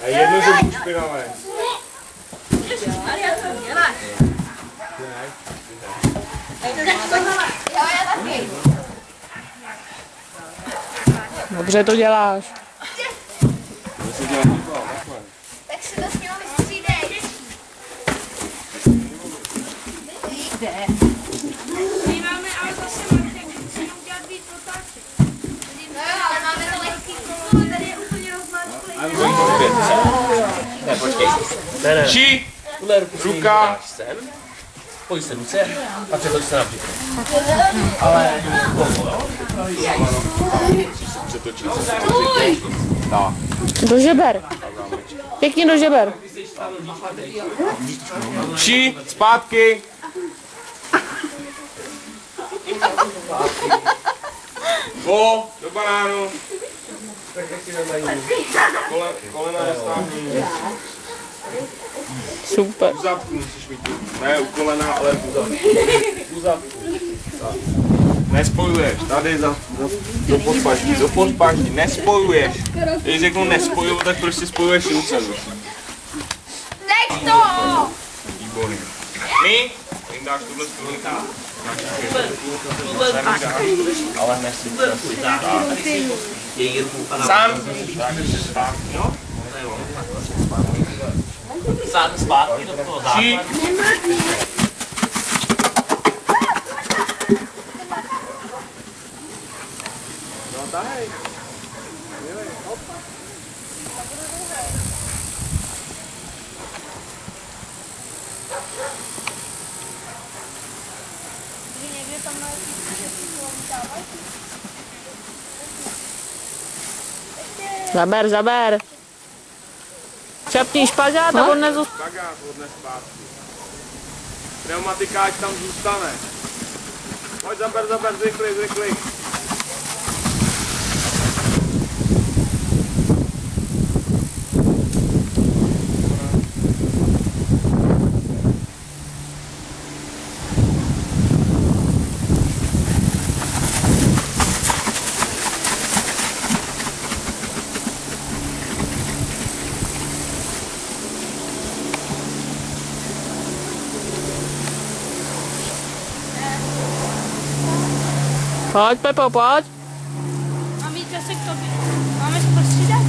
A jednu zubu špinavé. Dobře to děláš. Tak si to s ním vystřídej. My máme ale zase Martin, musíme udělat víc otáček. No jo, ale máme to lehký kolo, tady je úplně rozmáčklý. Ne, počkej. Ne. Či, Tuhle ruku si ruka. dáš sem. Pojď se ruce a přetoč se na břicho. Ale Do žeber. Pěkně do žeber. či, zpátky. Do banánu. Kolena nestáhni. Super. U zadku musíš mít. Ne u kolena, ale u zadku. U zadku. Tak. Nespojuješ. Tady do podpaží. Nespojuješ. Když řeknu nespojuju, tak prostě spojuješ ruce. Nech to! Výborně. My dáš tuhle strunu. Ale nesmíš. Sám. sáhne zpátky do toho základu. No daj. Zaber, zaber. Čapni špagát a odnesu. Špagát odnes zpátky. Pneumatika ať tam zůstane. Pojď zaber, zrychli. Pojď, Pepo, pojď. Mám jít zase k tobě. Máme se prostřídat?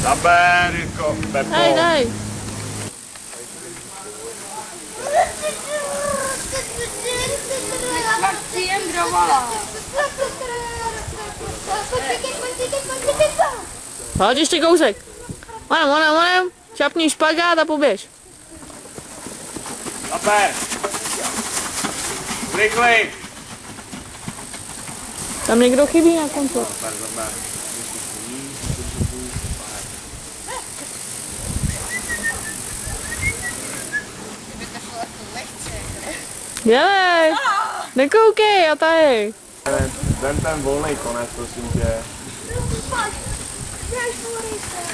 Zaber, Jirko, Pepo. Dej. Jak příjem drovala. Pojď ještě kousek. Onem. Čapni špagát a poběž. Zaber. Zrychli. Tam někdo chybí na konci. Zaber. Dělej. Nekoukej a tady. Vem ten volný konec, prosím tě.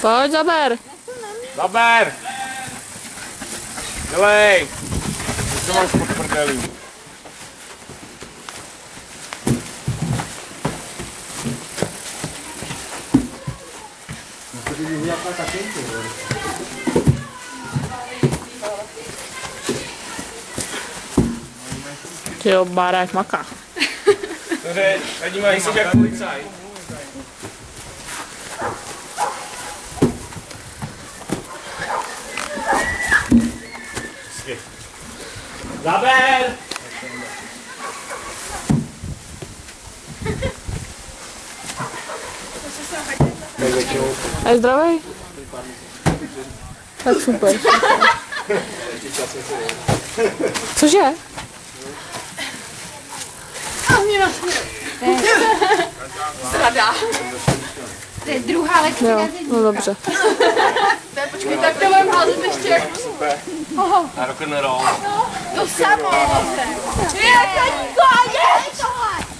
Pojď, zaber. Zaber! Dělej! Co máš pod prdelí? Tyjo, barák maká. Dobře, tady mají si jak policaj. Zaber! A je zdravý? Tak super. Cože? Zrada. To je druhá lekce. Jo, no dobře. Počkej, tak to mám házet ještě jak... A rock'n'roll. To samo.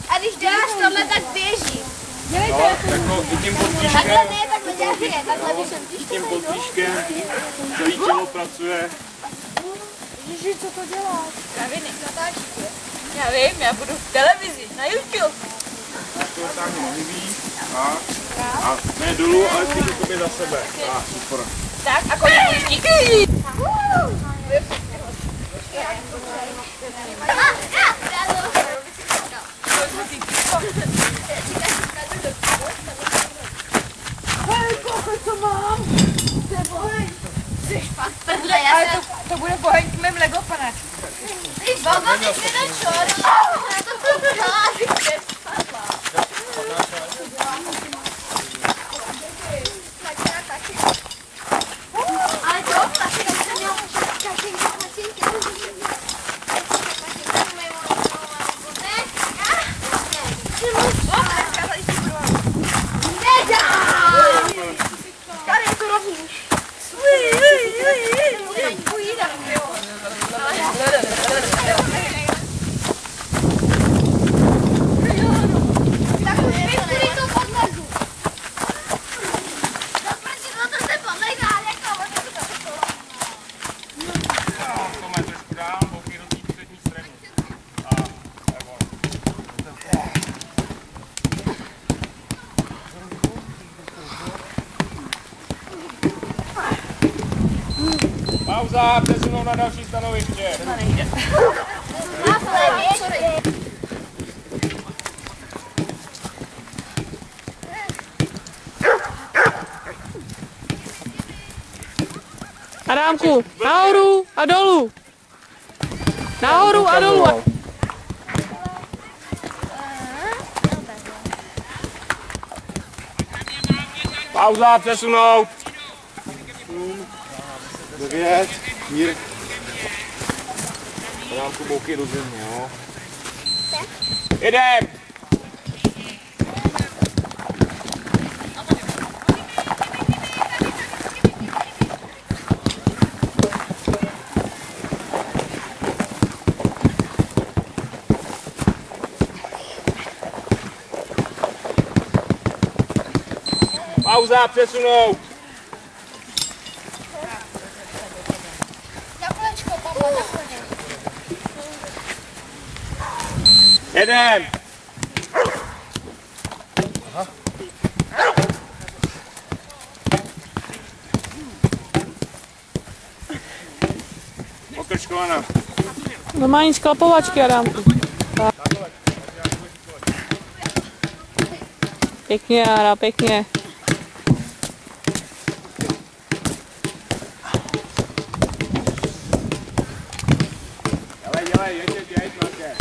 A když děláš tohle, tak běží. Jako i tím podpíškem, Takhle ne, takhle dělá, takhle běžím. tím podpíškem celý tělo pracuje. Ježiš, co to dělá? Kraviny. Já vím, já budu v televizi, na YouTube. To tak mluví. A ne dolů, ale ty to tobě za sebe. Super. Tak, a kolik pouští. Ale to bude poheň k mým Lego panáčkům. Baba, ty jsi na čor. Já to poznala, ty jsi spadla. Ale to, taky jsem měla kašenka, Tady je to rovný. Tak už vím, který to podlezu. No to se podlejká, jako To má trošku dál, bouky do té přední strany. A nebo. Pauza, přesunou na další stanoviště. Adámku, nahoru a dolů. Nahoru a dolů. Pauza, přesunout. 9, mír. Dám tu bouky do země, jo. Jedem! Pauza, přesunout. Jedem! Okrčkovaná. Normální sklapovačky, Adámku. Pěkně, Jára, pěkně. Dělej, jeď, Marke.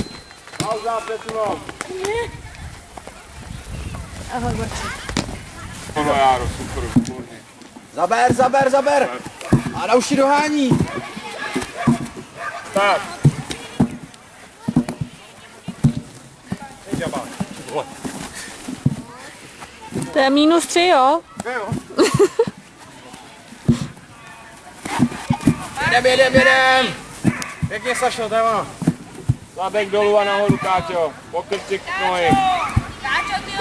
Pauza, přesunout. Ahoj, Borči. Tohle, Járo, super, výborně. Zaber. A už ti dohání. Tak. To je -3, jo? Jedem. Pěkně, Sašo, to je ono. Zadek dolů a nahoru, Káťo. Pokrčik k nohy. Káčo, ty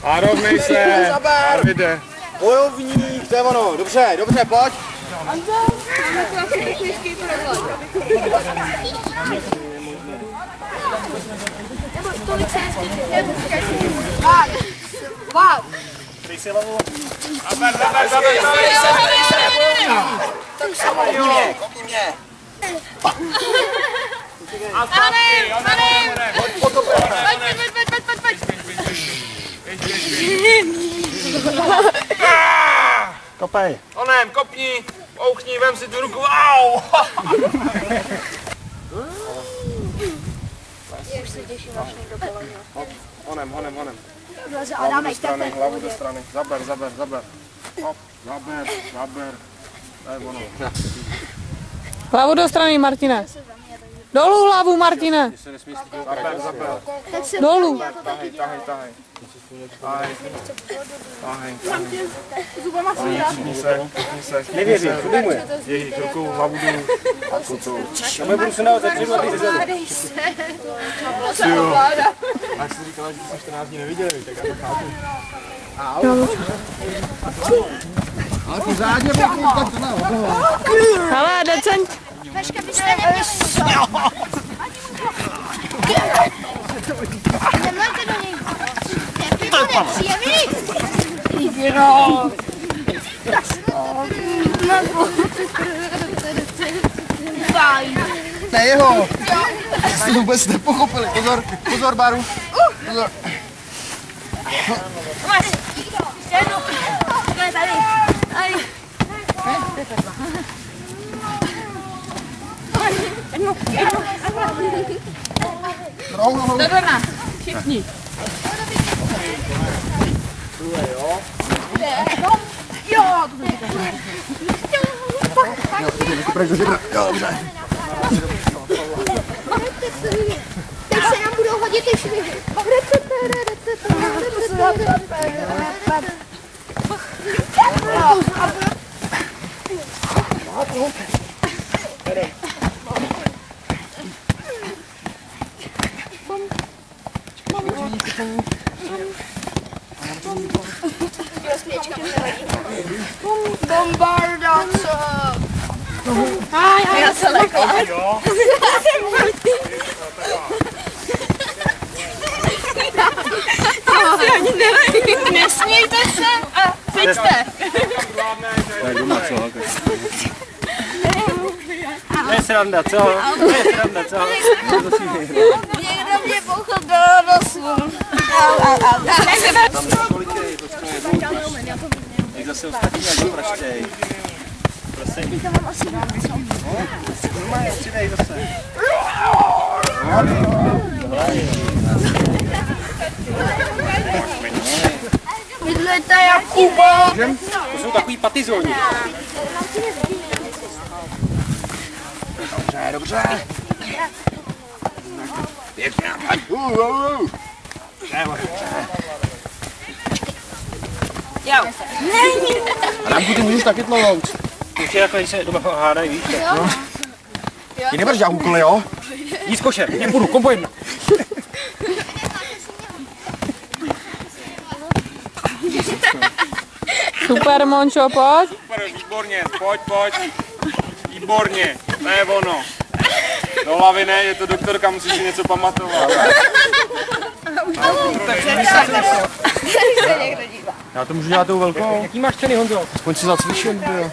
A rovnej se. Arvide. Bojovník, to je ono. Dobře, pojď. Wow. Zaber. Tak samozřejmě, kopni mě. A zpátky, onem. Pojď. Kopej. Onem, kopni, ouchni, vem si tu ruku, au! Já už se těším, až někdo polení. Onem. Hlavu do strany, hlavu do strany. Zaber. Hop, zaber. To je ono. Hlavu do strany, Martine. Dolů hlavu, Martine. Zaber. Dolů. Tahej. Zubama Se. Nevěřím, kudy mu je? Ježíš, rukou, hlavu dolů. Já mě budu sundávat za 3 dny ze zemi. A jak jsi říkala, že jsme 14 dní neviděli, tak já to chápu. Ale pořádně tak to na. Hele, decent. Vaška, byste neměli co? Nemojte do něj. To je nepříjemný. Ne jeho. Jste vůbec nepochopili. Pozor, pozor, Baru. Pozor. Všichni. Teď se nám budou hodit ty švihy. Bombardace! Já se lekla. Nesmějte se a pojďte. To je sranda, co? To je sranda, co? Někdo mě pochopil do snu. Jak zase ostatní, jak dopraštej. Prosím. Normálně, přidej zase. Bydlete Jakuba. To jsou takový patizoni. Dobře, dobře. Pěkně. A Ramku, ty můžeš taky tlouct. Ještě jako když se doma hádají, víš? No. Ty nebudeš dělat úkoly, jo? Nic koše, nepůjdu, kom pojďme. Super, Mončo, pojď. Super, výborně, pojď. Výborně, to je ono. Do hlavy ne, je to doktorka, musíš si něco pamatovat. Já to můžu dělat tou velkou. Jaký máš ceny, Honzo? Aspoň si zacvičím, jo.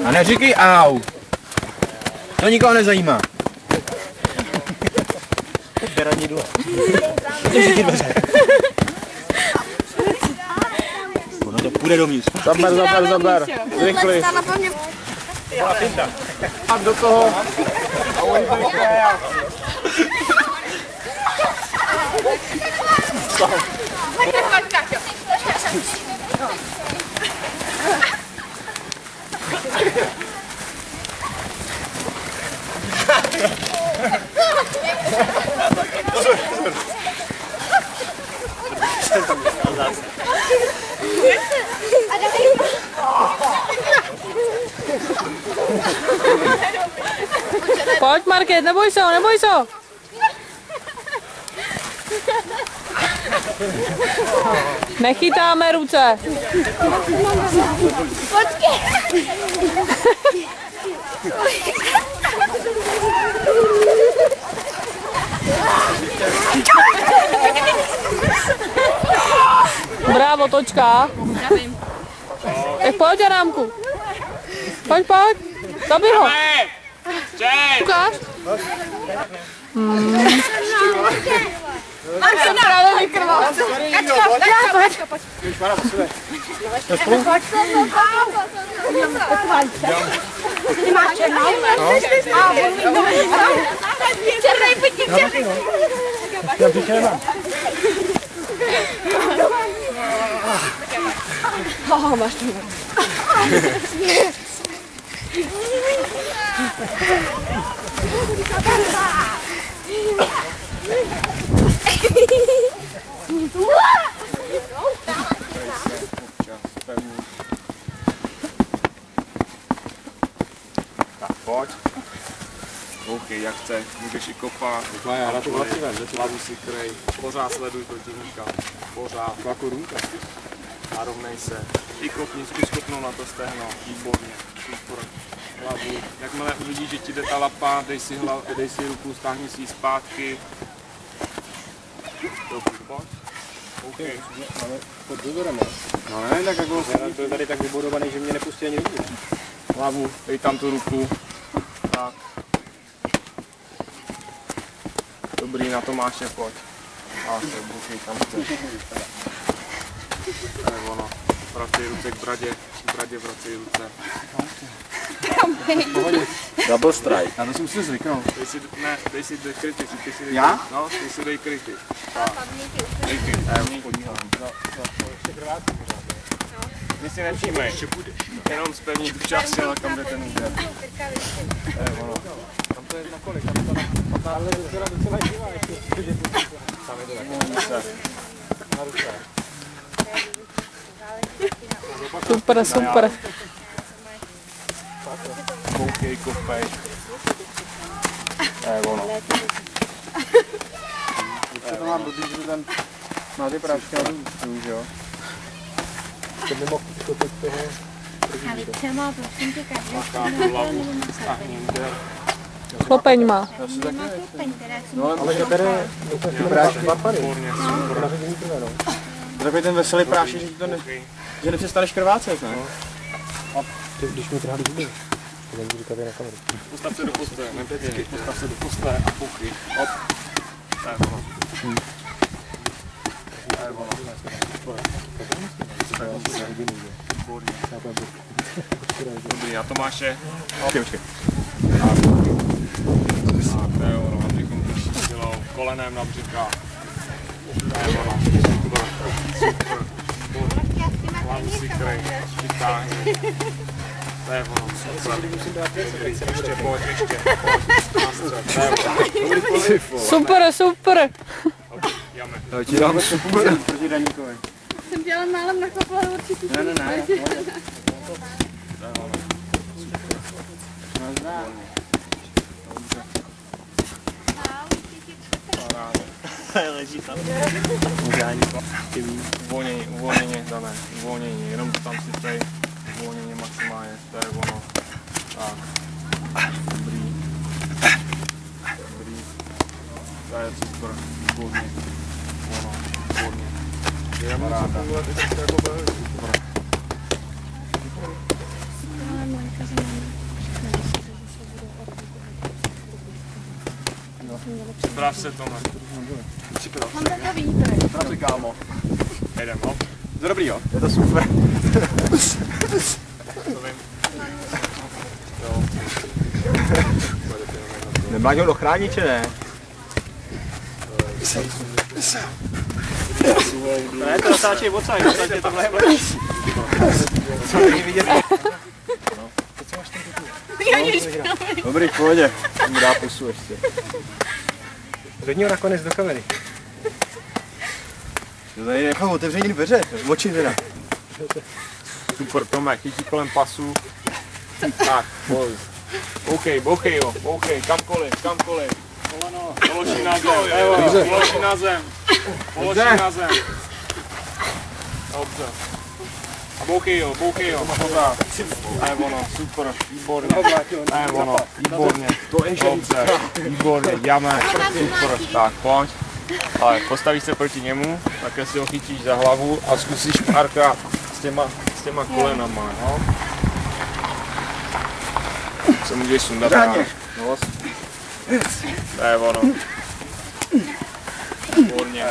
A neříkej au. To nikoho nezajímá. Beranidlo. Ono to půjde dovnitř. Zaber. Rychlej. A do toho. A oni to rychle. Pojď, Market, neboj se. Nechytáme ruce. Bravo, točka. Tak pojď, Arámku. Pojď. Zabij ho. Ukáž. On se právě vykrval. Kačka, pojď. Ty máš černou? Černej, pojď. Já ti černá. Máš to. Tak pojď. OK, jak chceš, můžeš i kopat. Hlavu si krej, pořád sleduj protivníka. Pořád. Jako ruka. A rovnej se. I kopni, zkus kopnout na to stehno. Výborně. Super. Hlavu. Jakmile uvidíš, že ti jde ta lapa, dej si ruku, stáhni si ji zpátky. Dobrý, pojď. OK. Ale pod dozorem. No ne, tak jako to je tady tak vybudovaný, že mě nepustí ani ruku. Hlavu, dej tam tu ruku. Tak. Dobrý, na Tomáše, pojď. A se buchej tam chceš. To je ono. Vracej ruce k bradě, vracej ruce. Double strike. Já to si musím zvyknout. Dej si kryty. Já? No, dej si dej kryty. Tak. Dej kryty. Ty si nepřijmej. Jenom zpevní tu část, ale kam jde ten úder. To je ono. Tam to je na kolik? Tam to na 15. Ale docela živá ještě. Tam je to tak. Na ruce. Super, super. Koukej, kopej. To je ono. Co to mám blbý, že ten má ty prášky na tu, že jo? To by mohl skopit toho. Ale třeba, prosím tě, Mákám hlavu, stáhni úder. Chlopeň má. Já si tak no, ale že bere prášky varpany. Výborně, super. To takový ten veselý prášek, že ti to že nepřestaneš krvácet, ne? A ty, když mi trhá do zuby, to nemůžu říkat na kameru. Postav se do postoje, nepětě. Postav se do postoje a pokryj. Hop. To je ono. To je ono. Dobrý, a Tomáše. Počkej. To je ono, abychom to dělal kolenem na břicha. To je ono. Super. Hlavu si krej, vytáhni. To je ono, super. Ještě, pojď, Super, super. Jáme. Já ti dám super proti Daníkovi. jsem tě ale málem nakopala určitě. Ne. Leží tam. Uvolněně, dáme, uvolnění, jenom to tam si prej, uvolnění maximálně, to je ono. Tak, dobrý, to je super, výborně, ono, výborně. Já mám se fungovat i tak jako super. Připrav se, Tome. Mám takový vítr. Pracuj, kámo. Jedem, hop. To dobrý, jo? Je to super. To vím. Jo. Nemáš ho dochránit, či ne? Ne, to natáčej odsaď, je to mnohem lepší. Co není vidět? Dobrý, v pohodě. Mi dá pusu ještě. Zvedni ho nakonec do kamery. To tady nechám otevření dveře, oči teda. Super, Tome, chytí kolem pasu. Tak, boj. Bouchej jo, kamkoliv. Koleno. Položí na zem, položí na zem. Dobře. A bouchej jo, pořád. To je ono, super, výborně. To je ono, výborně. Dobře, výborně, jdeme. Super, tak pojď. Ale postavíš se proti němu, takhle si ho chytíš za hlavu a zkusíš párkrát s těma kolenama, no. Se můžeš sundat nos. To je ono. Výborně.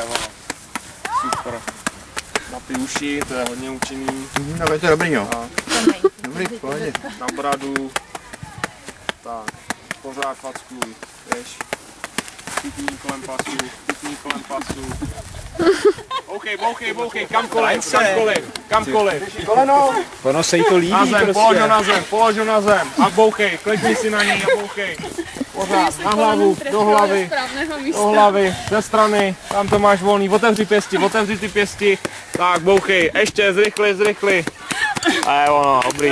Super. Na ty uši, to je hodně účinný. No, to je dobrý, jo. Dobrý, v pohodě. Na bradu. Tak, pořád fackuj, víš. Chytní kolem pasu. Bouchej, kamkoliv. Koleno! Ono se jí to líbí, Na zem, prostě. polož ho na zem a bouchej, klikni si na něj a bouchej. Pořád, na hlavu, do hlavy, ze strany, tam to máš volný, otevři ty pěsti, tak bouchej, ještě zrychli. A je ono, dobrý.